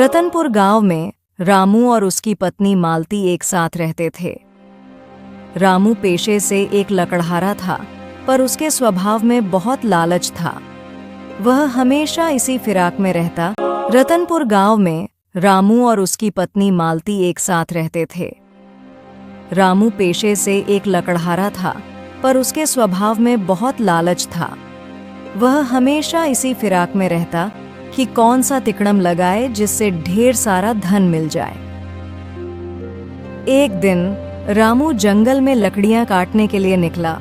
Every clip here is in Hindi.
रतनपुर गांव में रामू और उसकी पत्नी मालती एक साथ रहते थे। रामू पेशे से एक लकड़हारा था, पर उसके स्वभाव में बहुत लालच था। वह हमेशा इसी फिराक में रहता। रतनपुर गांव में रामू और उसकी पत्नी मालती एक साथ रहते थे। रामू पेशे से एक लकड़हारा था, पर उसके स्वभाव में बहुत लालच था। वह हमेशा इसी फिराक में रहता कि कौन सा तिकड़म लगाए जिससे ढेर सारा धन मिल जाए। एक दिन रामू जंगल में लकड़ियां काटने के लिए निकला।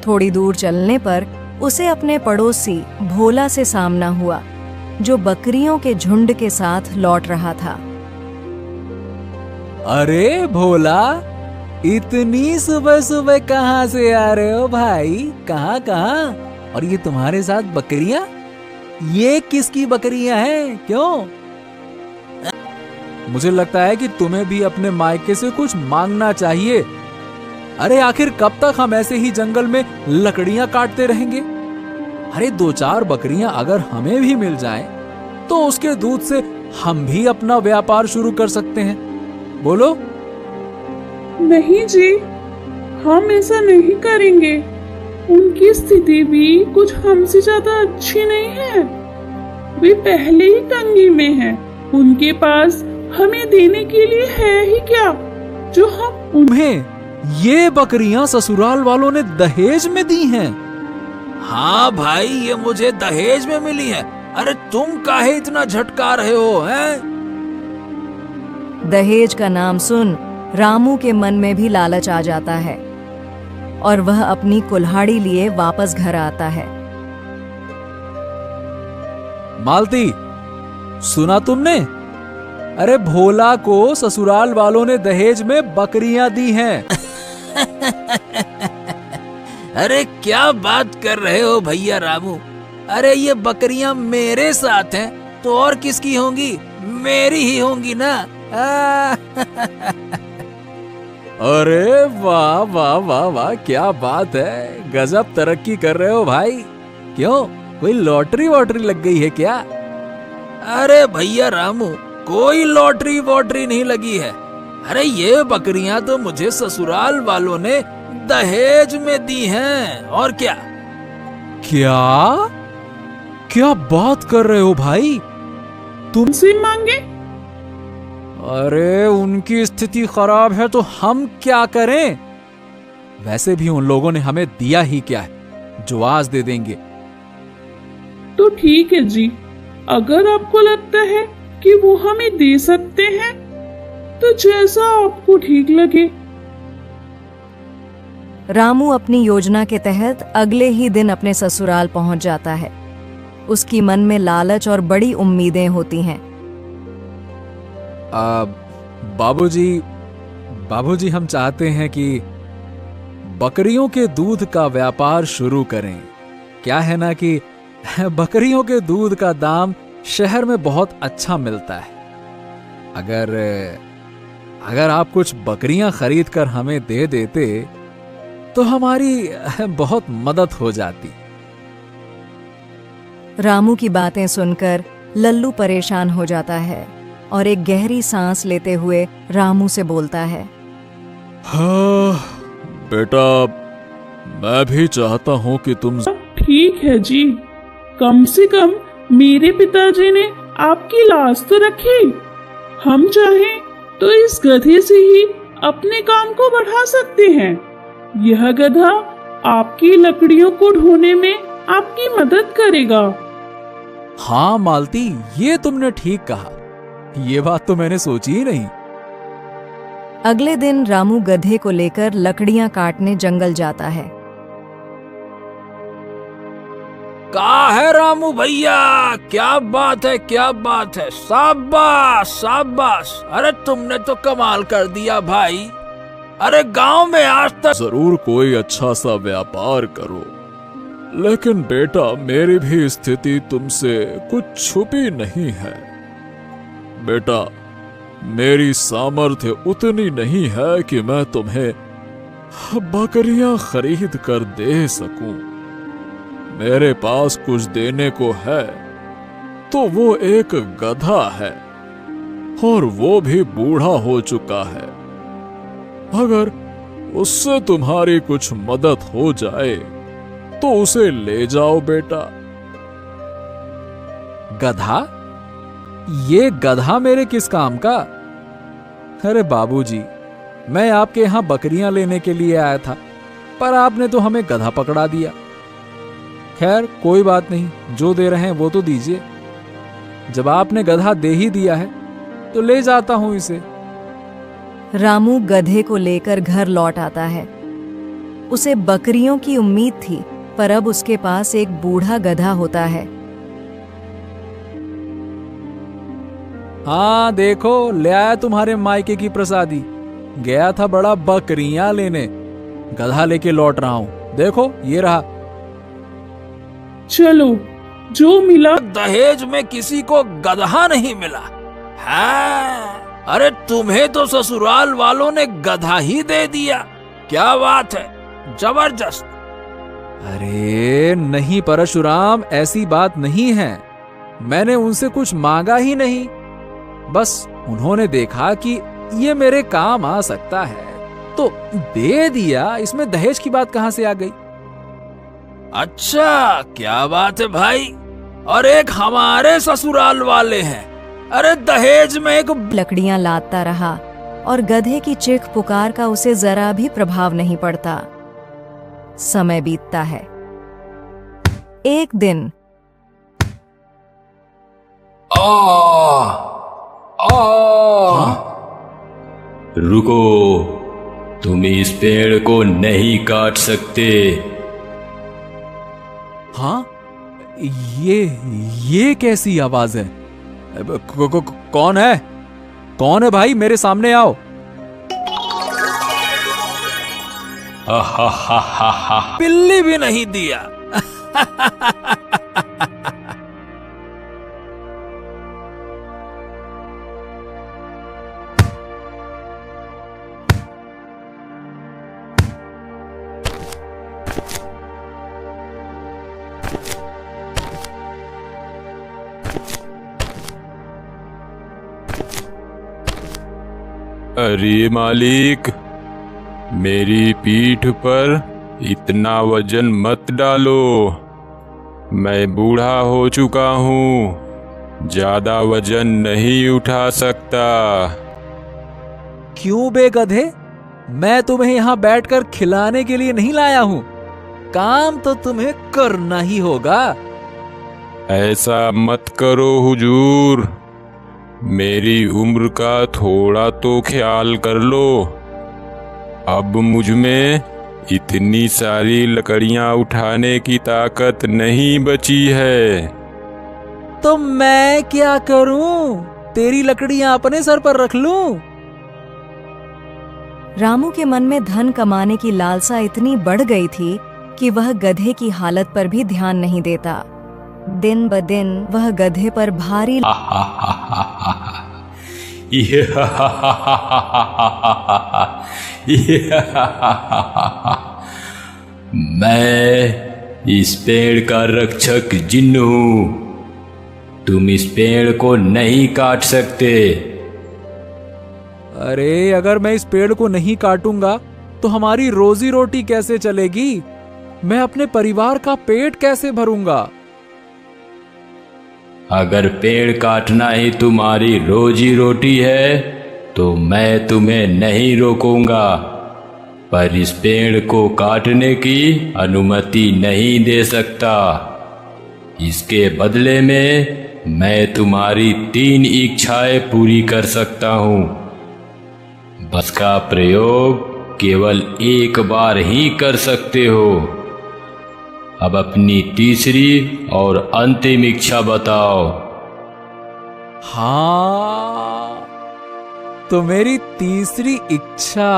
थोड़ी दूर चलने पर उसे अपने पड़ोसी भोला से सामना हुआ, जो बकरियों के झुंड के साथ लौट रहा था। अरे भोला, इतनी सुबह सुबह कहाँ से आ रहे हो भाई? कहाँ कहाँ? और ये तुम्हारे साथ बकरियां? ये किसकी बकरियां हैं? क्यों? मुझे लगता है कि तुम्हें भी अपने मायके से कुछ मांगना चाहिए। अरे आखिर कब तक हम ऐसे ही जंगल में लकड़ियां काटते रहेंगे? अरे 2-4 बकरियां अगर हमें भी मिल जाएं, तो उसके दूध से हम भी अपना व्यापार शुरू कर सकते हैं। बोलो। नहीं जी, हम ऐसा नहीं करेंगे। उनकी स्थिति भी कुछ हमसे ज्यादा अच्छी नहीं है। वे पहले ही तंगी में हैं। उनके पास हमें देने के लिए है ही क्या जो हम उन्हें ये बकरियां ससुराल वालों ने दहेज में दी हैं। हाँ भाई, ये मुझे दहेज में मिली है। अरे तुम काहे इतना झटका रहे हो हैं? दहेज का नाम सुन रामू के मन में भी लालच आ जाता है और वह अपनी कुल्हाड़ी लिए वापस घर आता है। मालती, सुना तुमने? अरे भोला को ससुराल वालों ने दहेज में बकरियां दी हैं। अरे क्या बात कर रहे हो भैया रामू? अरे ये बकरियां मेरे साथ हैं तो और किसकी होंगी? मेरी ही होंगी ना। अरे वाह वाह वाह वाह, क्या बात है। गजब तरक्की कर रहे हो भाई। क्यों, कोई लॉटरी वॉटरी लग गई है क्या? अरे भैया रामू, कोई लॉटरी वॉटरी नहीं लगी है। अरे ये बकरियां तो मुझे ससुराल वालों ने दहेज में दी हैं। और क्या? क्या क्या बात कर रहे हो भाई? तुमसे मांगे? अरे उनकी स्थिति खराब है तो हम क्या करें? वैसे भी उन लोगों ने हमें दिया ही क्या है जो आज दे देंगे। तो ठीक है जी, अगर आपको लगता है कि वो हमें दे सकते हैं तो जैसा आपको ठीक लगे। रामू अपनी योजना के तहत अगले ही दिन अपने ससुराल पहुंच जाता है। उसकी मन में लालच और बड़ी उम्मीदें होती हैं। बाबूजी, हम चाहते हैं कि बकरियों के दूध का व्यापार शुरू करें। क्या है ना कि बकरियों के दूध का दाम शहर में बहुत अच्छा मिलता है। अगर आप कुछ बकरियां खरीद कर हमें दे देते तो हमारी बहुत मदद हो जाती। रामू की बातें सुनकर लल्लू परेशान हो जाता है और एक गहरी सांस लेते हुए रामू से बोलता है, हाँ बेटा, मैं भी चाहता हूँ कि तुम। ठीक है जी, कम से कम मेरे पिताजी ने आपकी लाज तो रखी। हम चाहें तो इस गधे से ही अपने काम को बढ़ा सकते हैं। यह गधा आपकी लकड़ियों को ढोने में आपकी मदद करेगा। हाँ मालती, ये तुमने ठीक कहा। ये बात तो मैंने सोची ही नहीं। अगले दिन रामू गधे को लेकर लकड़ियां काटने जंगल जाता है। कहाँ है रामू भैया? क्या बात है, क्या बात है। शाबाश शाबाश, अरे तुमने तो कमाल कर दिया भाई। अरे गांव में आज तक जरूर कोई अच्छा सा व्यापार करो, लेकिन बेटा मेरी भी स्थिति तुमसे कुछ छुपी नहीं है। बेटा, मेरी सामर्थ्य उतनी नहीं है कि मैं तुम्हें बकरियां खरीद कर दे सकूं। मेरे पास कुछ देने को है तो वो एक गधा है और वो भी बूढ़ा हो चुका है। अगर उससे तुम्हारी कुछ मदद हो जाए तो उसे ले जाओ बेटा। गधा? ये गधा मेरे किस काम का? अरे बाबूजी, मैं आपके यहाँ बकरियां लेने के लिए आया था, पर आपने तो हमें गधा पकड़ा दिया। खैर कोई बात नहीं, जो दे रहे हैं वो तो दीजिए। जब आपने गधा दे ही दिया है तो ले जाता हूं इसे। रामू गधे को लेकर घर लौट आता है। उसे बकरियों की उम्मीद थी, पर अब उसके पास एक बूढ़ा गधा होता है। हाँ देखो, ले आया तुम्हारे मायके की प्रसादी। गया था बड़ा बकरियां लेने, गधा लेके लौट रहा हूं। देखो ये रहा। चलो, जो मिला। दहेज में किसी को गधा नहीं मिला है? अरे तुम्हें तो ससुराल वालों ने गधा ही दे दिया। क्या बात है, जबरदस्त। अरे नहीं परशुराम, ऐसी बात नहीं है। मैंने उनसे कुछ मांगा ही नहीं, बस उन्होंने देखा कि ये मेरे काम आ सकता है तो दे दिया। इसमें दहेज की बात कहां से आ गई? अच्छा, क्या बात है भाई। और एक हमारे ससुराल वाले हैं, अरे दहेज में एक लकड़ियां लादता रहा और गधे की चीख पुकार का उसे जरा भी प्रभाव नहीं पड़ता। समय बीतता है। एक दिन रुको, तुम इस पेड़ को नहीं काट सकते। हाँ, ये कैसी आवाज है? कौन है? कौन है भाई? मेरे सामने आओ। बिल्ली भी नहीं दिया। अरे मालिक, मेरी पीठ पर इतना वजन मत डालो। मैं बूढ़ा हो चुका हूँ, ज्यादा वजन नहीं उठा सकता। क्यों बे गधे? मैं तुम्हें यहाँ बैठकर खिलाने के लिए नहीं लाया हूँ। काम तो तुम्हें करना ही होगा। ऐसा मत करो हुजूर, मेरी उम्र का थोड़ा तो ख्याल कर लो। अब मुझ में इतनी सारी लकड़ियां उठाने की ताकत नहीं बची है। तो मैं क्या करूं? तेरी लकड़ियां अपने सर पर रख लूं? रामू के मन में धन कमाने की लालसा इतनी बढ़ गई थी कि वह गधे की हालत पर भी ध्यान नहीं देता। दिन ब दिन वह गधे पर भारी मैं इस पेड़ का रक्षक जिन हूं, तुम इस पेड़ को नहीं काट सकते। अरे अगर मैं इस पेड़ को नहीं काटूंगा तो हमारी रोजी रोटी कैसे चलेगी? मैं अपने परिवार का पेट कैसे भरूंगा? अगर पेड़ काटना ही तुम्हारी रोजी रोटी है तो मैं तुम्हें नहीं रोकूंगा, पर इस पेड़ को काटने की अनुमति नहीं दे सकता। इसके बदले में मैं तुम्हारी 3 इच्छाएं पूरी कर सकता हूँ। बस का प्रयोग केवल एक बार ही कर सकते हो। अब अपनी तीसरी और अंतिम इच्छा बताओ। हाँ, तो मेरी तीसरी इच्छा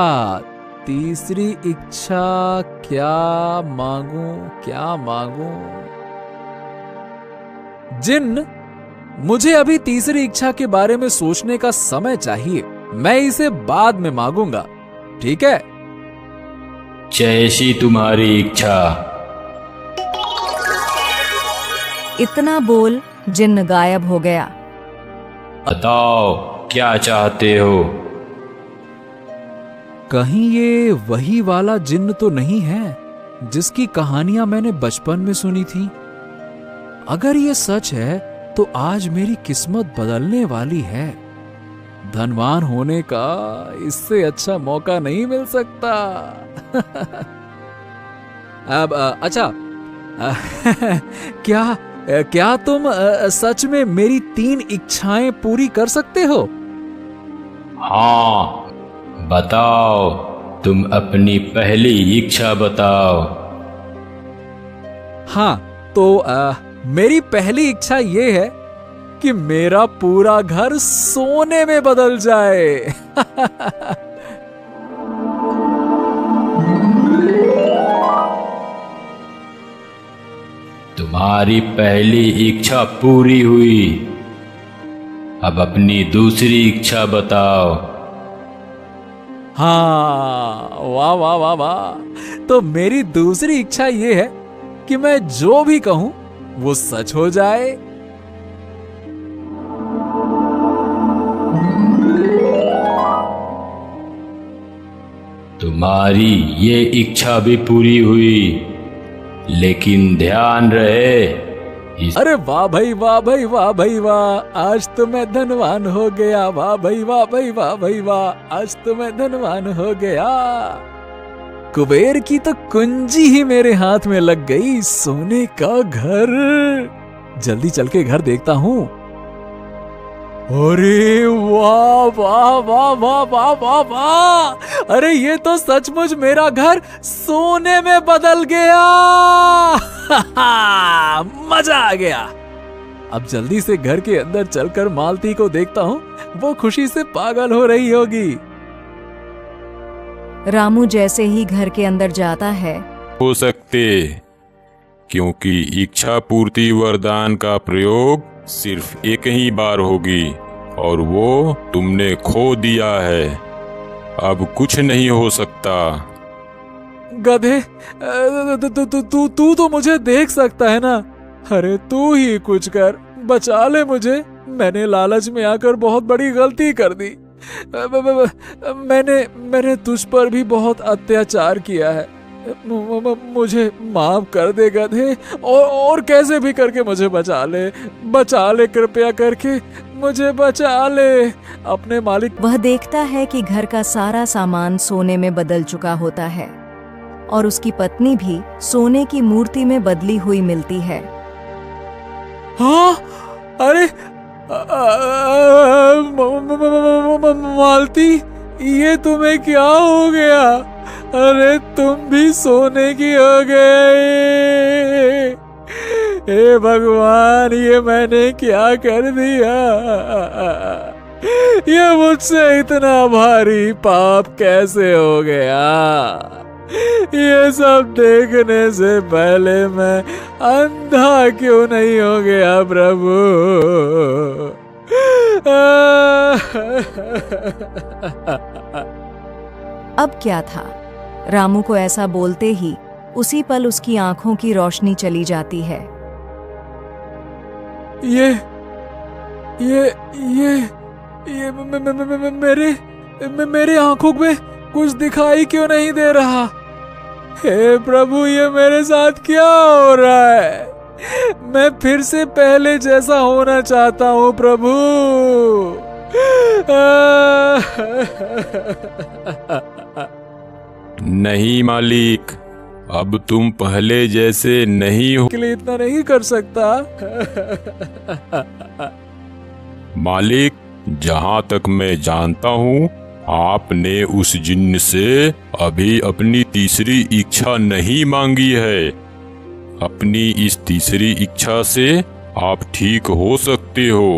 क्या मांगू? जिन, मुझे अभी तीसरी इच्छा के बारे में सोचने का समय चाहिए। मैं इसे बाद में मांगूंगा, ठीक है? जैसी तुम्हारी इच्छा। इतना बोल जिन्न गायब हो गया। बताओ, क्या चाहते हो? कहीं ये वही वाला जिन्न तो नहीं है जिसकी कहानियां मैंने बचपन में सुनी थी? अगर ये सच है तो आज मेरी किस्मत बदलने वाली है। धनवान होने का इससे अच्छा मौका नहीं मिल सकता। अब अच्छा, क्या तुम सच में मेरी 3 इच्छाएं पूरी कर सकते हो? हाँ, बताओ, तुम अपनी पहली इच्छा बताओ। हाँ, तो मेरी पहली इच्छा ये है कि मेरा पूरा घर सोने में बदल जाए। तुम्हारी पहली इच्छा पूरी हुई। अब अपनी दूसरी इच्छा बताओ। हाँ, वाह वाह वाह वाह। तो मेरी दूसरी इच्छा ये है कि मैं जो भी कहूं वो सच हो जाए। तुम्हारी ये इच्छा भी पूरी हुई, लेकिन ध्यान रहे अरे वाह भाई वाह भाई वाह भाई वाह, आज तो मैं धनवान हो गया। वाह भाई वाह भाई वाह भाई वाह, आज तो मैं धनवान हो गया। कुबेर की तो कुंजी ही मेरे हाथ में लग गई। सोने का घर। जल्दी चल के घर देखता हूँ। अरे वाह वाह वाह वाह वाह वाह वाह, अरे ये तो सचमुच मेरा घर सोने में बदल गया। मजा आ गया। अब जल्दी से घर के अंदर चलकर मालती को देखता हूँ, वो खुशी से पागल हो रही होगी। रामू जैसे ही घर के अंदर जाता है, हो सकते, क्योंकि इच्छा पूर्ति वरदान का प्रयोग सिर्फ एक ही बार होगी और वो तुमने खो दिया है। अब कुछ नहीं हो सकता। गधे, तू तो मुझे देख सकता है ना। अरे तू ही कुछ कर, बचा ले मुझे। मैंने लालच में आकर बहुत बड़ी गलती कर दी। मैंने तुझ पर भी बहुत अत्याचार किया है। मुझे माफ कर दे गधे, और कैसे भी करके मुझे बचा ले कृपया करके मुझे बचा ले। अपने मालिक। वह देखता है कि घर का सारा सामान सोने में बदल चुका होता है और उसकी पत्नी भी सोने की मूर्ति में बदली हुई मिलती है। हाँ, अरे मालती, ये तुम्हें क्या हो गया? अरे तुम भी सोने की हो गए। हे भगवान, ये मैंने क्या कर दिया? ये मुझसे इतना भारी पाप कैसे हो गया? ये सब देखने से पहले मैं अंधा क्यों नहीं हो गया प्रभु? अब क्या था? रामू को ऐसा बोलते ही उसी पल उसकी आंखों की रोशनी चली जाती है। ये मेरे आंखों में कुछ दिखाई क्यों नहीं दे रहा? हे प्रभु, ये मेरे साथ क्या हो रहा है? मैं फिर से पहले जैसा होना चाहता हूँ प्रभु। नहीं मालिक, अब तुम पहले जैसे नहीं हो। के लिए इतना नहीं कर सकता। मालिक, जहाँ तक मैं जानता हूँ, आपने उस जिन्न से अभी अपनी तीसरी इच्छा नहीं मांगी है। अपनी इस तीसरी इच्छा से आप ठीक हो सकते हो।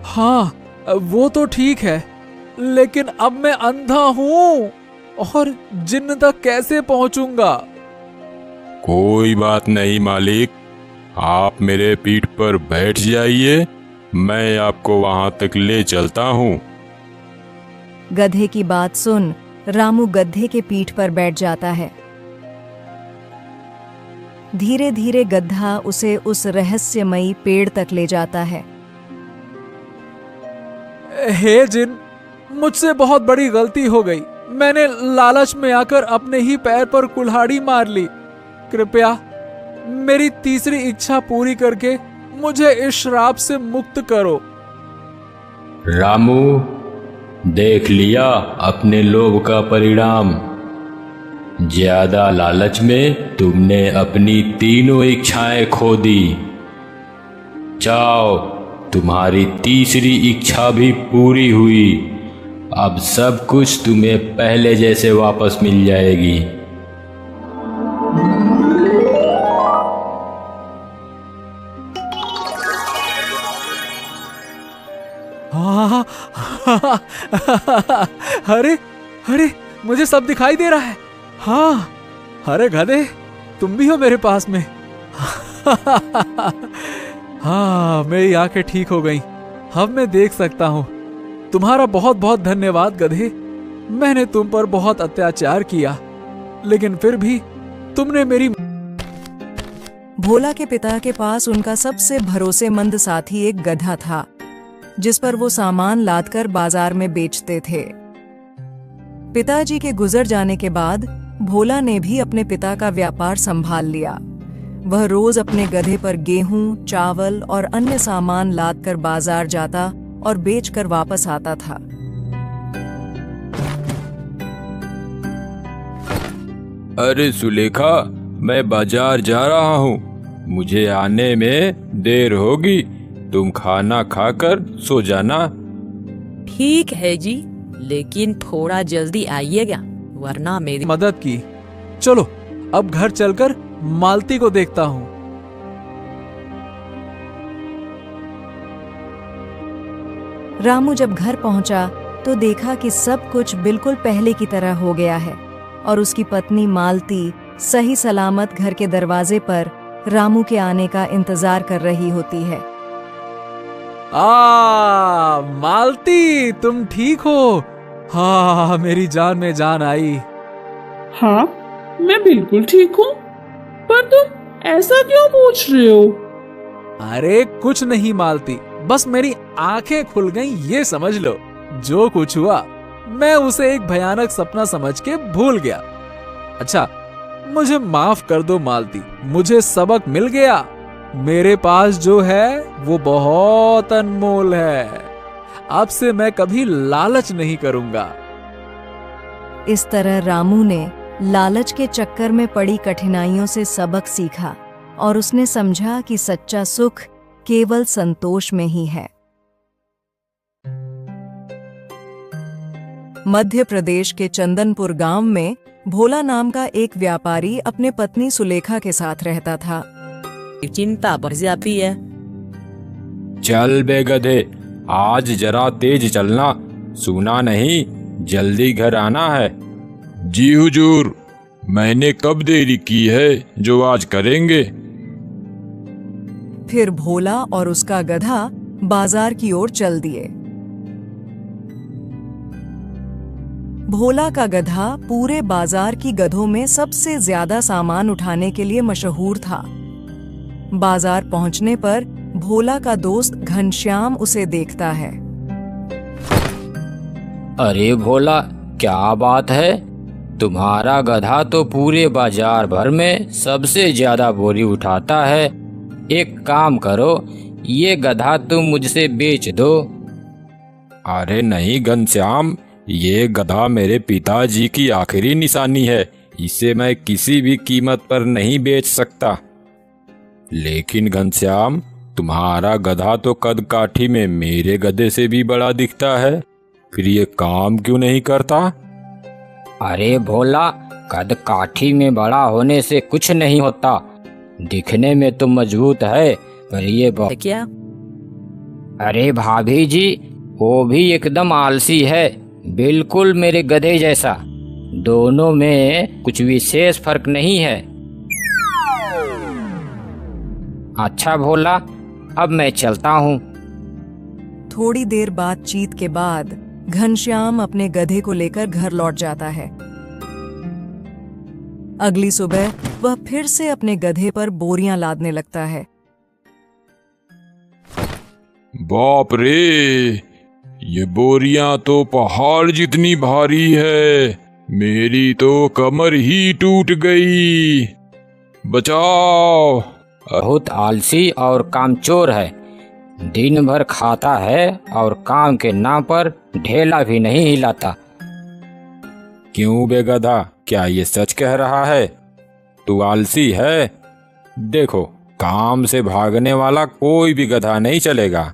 हाँ, वो तो ठीक है, लेकिन अब मैं अंधा हूँ और जिन्न तक कैसे पहुँचूंगा? कोई बात नहीं मालिक, आप मेरे पीठ पर बैठ जाइए, मैं आपको वहां तक ले चलता हूँ। गधे की बात सुन रामू गधे के पीठ पर बैठ जाता है। धीरे धीरे गधा उसे उस रहस्यमयी पेड़ तक ले जाता है। हे जिन, मुझसे बहुत बड़ी गलती हो गई। मैंने लालच में आकर अपने ही पैर पर कुल्हाड़ी मार ली। कृपया मेरी तीसरी इच्छा पूरी करके मुझे इस श्राप से मुक्त करो। रामू, देख लिया अपने लोभ का परिणाम। ज्यादा लालच में तुमने अपनी तीनों इच्छाएं खो दी। जाओ, तुम्हारी तीसरी इच्छा भी पूरी हुई। अब सब कुछ तुम्हें पहले जैसे वापस मिल जाएगी। हाँ, अरे अरे, मुझे सब दिखाई दे रहा है। हाँ, अरे गधे, तुम भी हो मेरे पास में। हाँ, मेरी आंखें ठीक हो गईं। अब मैं देख सकता हूँ। तुम्हारा बहुत बहुत धन्यवाद गधे। मैंने तुम पर बहुत अत्याचार किया, लेकिन फिर भी तुमने मेरी। भोला के पिता के पास उनका सबसे भरोसेमंद साथी एक गधा था, जिस पर वो सामान लादकर बाजार में बेचते थे। पिताजी के गुजर जाने के बाद भोला ने भी अपने पिता का व्यापार संभाल लिया। वह रोज अपने गधे पर गेहूं, चावल और अन्य सामान लादकर बाजार जाता और बेचकर वापस आता था। अरे सुलेखा, मैं बाजार जा रहा हूँ, मुझे आने में देर होगी। तुम खाना खाकर सो जाना। ठीक है जी, लेकिन थोड़ा जल्दी आइएगा, वरना मेरी मदद की। चलो अब घर चलकर मालती को देखता हूँ। रामू जब घर पहुंचा तो देखा कि सब कुछ बिल्कुल पहले की तरह हो गया है और उसकी पत्नी मालती सही सलामत घर के दरवाजे पर रामू के आने का इंतजार कर रही होती है। मालती, तुम ठीक हो? हाँ, मेरी जान में जान आई। हाँ, मैं बिल्कुल ठीक हूँ, पर तुम ऐसा क्यों पूछ रहे हो? अरे कुछ नहीं मालती, बस मेरी आंखें खुल गईं, ये समझ लो। जो कुछ हुआ मैं उसे एक भयानक सपना समझ के भूल गया। अच्छा, मुझे माफ कर दो मालती, मुझे सबक मिल गया। मेरे पास जो है वो बहुत अनमोल है। अब से मैं कभी लालच नहीं करूंगा। इस तरह रामू ने लालच के चक्कर में पड़ी कठिनाइयों से सबक सीखा और उसने समझा कि सच्चा सुख केवल संतोष में ही है। मध्य प्रदेश के चंदनपुर गांव में भोला नाम का एक व्यापारी अपने पत्नी सुलेखा के साथ रहता था। चिंता बढ़ जाती है। चल बे गधे, आज जरा तेज चलना, सुना नहीं जल्दी घर आना है। जी हुजूर, मैंने कब देरी की है जो आज करेंगे। फिर भोला और उसका गधा बाजार की ओर चल दिए। भोला का गधा पूरे बाजार की गधों में सबसे ज्यादा सामान उठाने के लिए मशहूर था। बाजार पहुंचने पर भोला का दोस्त घनश्याम उसे देखता है। अरे भोला, क्या बात है? तुम्हारा गधा तो पूरे बाजार भर में सबसे ज्यादा बोरी उठाता है। एक काम करो, ये गधा तुम मुझसे बेच दो। अरे नहीं घनश्याम, ये गधा मेरे पिताजी की आखिरी निशानी है, इसे मैं किसी भी कीमत पर नहीं बेच सकता। लेकिन घनश्याम, तुम्हारा गधा तो कद काठी में मेरे गधे से भी बड़ा दिखता है, फिर ये काम क्यों नहीं करता? अरे भोला, कद काठी में बड़ा होने से कुछ नहीं होता। दिखने में तो मजबूत है, पर ये क्या? अरे भाभी जी, वो भी एकदम आलसी है, बिल्कुल मेरे गधे जैसा। दोनों में कुछ विशेष फर्क नहीं है। अच्छा भोला, अब मैं चलता हूँ। थोड़ी देर बातचीत के बाद घनश्याम अपने गधे को लेकर घर लौट जाता है। अगली सुबह वह फिर से अपने गधे पर बोरियां लादने लगता है। बाप रे, ये बोरियां तो पहाड़ जितनी भारी है, मेरी तो कमर ही टूट गई। बचाओ। बहुत आलसी और कामचोर है, दिन भर खाता है और काम के नाम पर ढेला भी नहीं हिलाता। क्यों बे गधा, क्या ये सच कह रहा है? तू आलसी है? देखो, काम से भागने वाला कोई भी गधा नहीं चलेगा।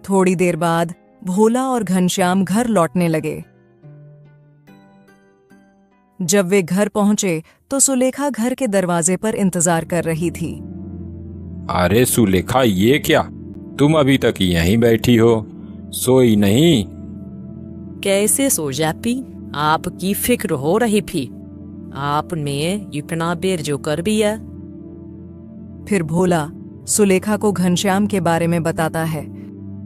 थोड़ी देर बाद भोला और घनश्याम घर लौटने लगे। जब वे घर पहुंचे तो सुलेखा घर के दरवाजे पर इंतजार कर रही थी। अरे सुलेखा, ये क्या, तुम अभी तक यहीं बैठी हो, सोई नहीं? कैसे सो जाती, आपकी फिक्र हो रही थी। आपने इतना बेर जो कर दिया। फिर भोला सुलेखा को घनश्याम के बारे में बताता है।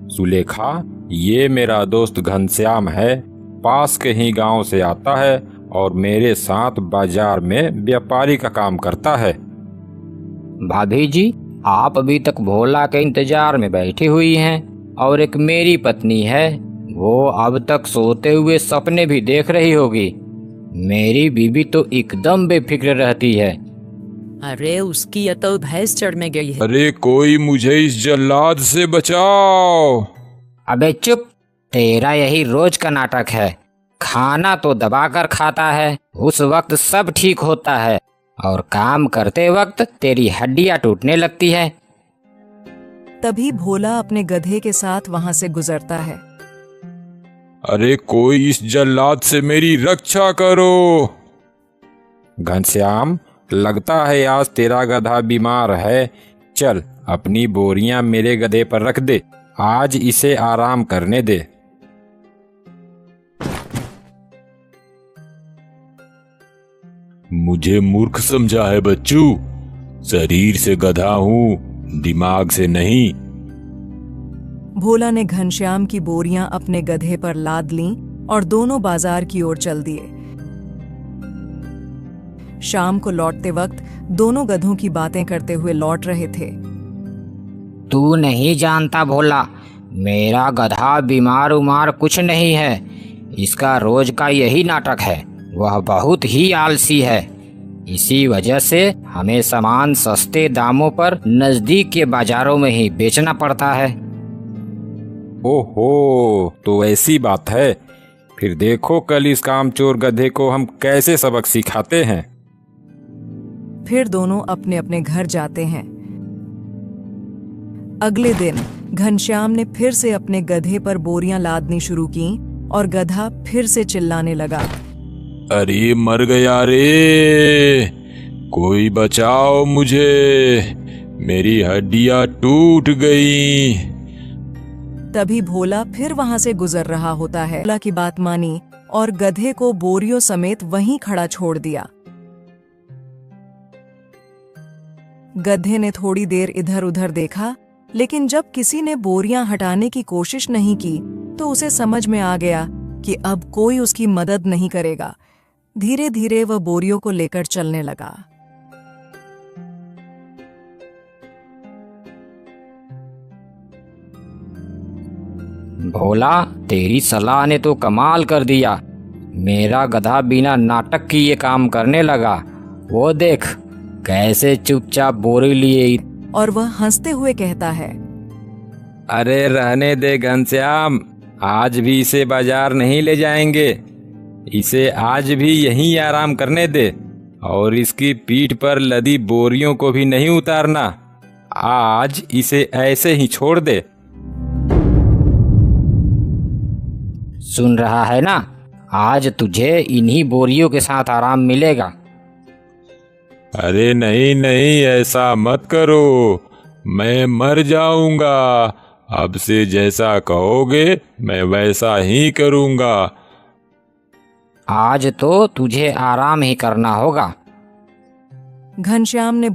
सुलेखा, ये मेरा दोस्त घनश्याम है, पास के ही गांव से आता है और मेरे साथ बाजार में व्यापारी का काम करता है। भाभी जी, आप अभी तक भोला के इंतजार में बैठी हुई हैं और एक मेरी पत्नी है, वो अब तक सोते हुए सपने भी देख रही होगी। मेरी बीबी तो एकदम बेफिक्र रहती है। अरे उसकी या तो भैंस चढ़ में गई है। अरे कोई मुझे इस जल्लाद से बचाओ। अबे चुप, तेरा यही रोज का नाटक है। खाना तो दबाकर खाता है, उस वक्त सब ठीक होता है और काम करते वक्त तेरी हड्डियां टूटने लगती है। तभी भोला अपने गधे के साथ वहां से गुजरता है। अरे कोई इस जल्लाद से मेरी रक्षा करो। घनश्याम, लगता है आज तेरा गधा बीमार है। चल, अपनी बोरियां मेरे गधे पर रख दे, आज इसे आराम करने दे। मुझे मूर्ख समझा है बच्चू, शरीर से गधा हूँ, दिमाग से नहीं। भोला ने घनश्याम की बोरियां अपने गधे पर लाद लीं और दोनों बाजार की ओर चल दिए। शाम को लौटते वक्त दोनों गधों की बातें करते हुए लौट रहे थे। तू नहीं जानता भोला, मेरा गधा बीमार उमार कुछ नहीं है, इसका रोज का यही नाटक है। वह बहुत ही आलसी है, इसी वजह से हमें सामान सस्ते दामों पर नजदीक के बाजारों में ही बेचना पड़ता है। ओहो, तो ऐसी बात है। फिर देखो कल इस कामचोर गधे को हम कैसे सबक सिखाते हैं। फिर दोनों अपने अपने घर जाते हैं। अगले दिन घनश्याम ने फिर से अपने गधे पर बोरियां लादनी शुरू की और गधा फिर से चिल्लाने लगा। अरे मर गया रे, कोई बचाओ मुझे, मेरी हड्डियां टूट गई। तभी भोला फिर वहां से गुजर रहा होता है। भोला की बात मानी और गधे को बोरियों समेत वहीं खड़ा छोड़ दिया। गधे ने थोड़ी देर इधर उधर देखा, लेकिन जब किसी ने बोरियां हटाने की कोशिश नहीं की तो उसे समझ में आ गया कि अब कोई उसकी मदद नहीं करेगा। धीरे धीरे वह बोरियों को लेकर चलने लगा। भोला, तेरी सलाह ने तो कमाल कर दिया। मेरा गधा बिना नाटक की ये काम करने लगा। वो देख कैसे चुपचाप बोरी लिए। और वह हंसते हुए कहता है, अरे रहने दे घनश्याम, आज भी इसे बाजार नहीं ले जाएंगे। इसे आज भी यहीं आराम करने दे और इसकी पीठ पर लदी बोरियों को भी नहीं उतारना। आज इसे ऐसे ही छोड़ दे। सुन रहा है ना, आज तुझे इन्हीं बोरियों के साथ आराम मिलेगा। अरे नहीं नहीं, ऐसा मत करो, मैं मर जाऊंगा। अब से जैसा कहोगे मैं वैसा ही करूंगा। आज तो तुझे आराम ही करना होगा। घनश्याम ने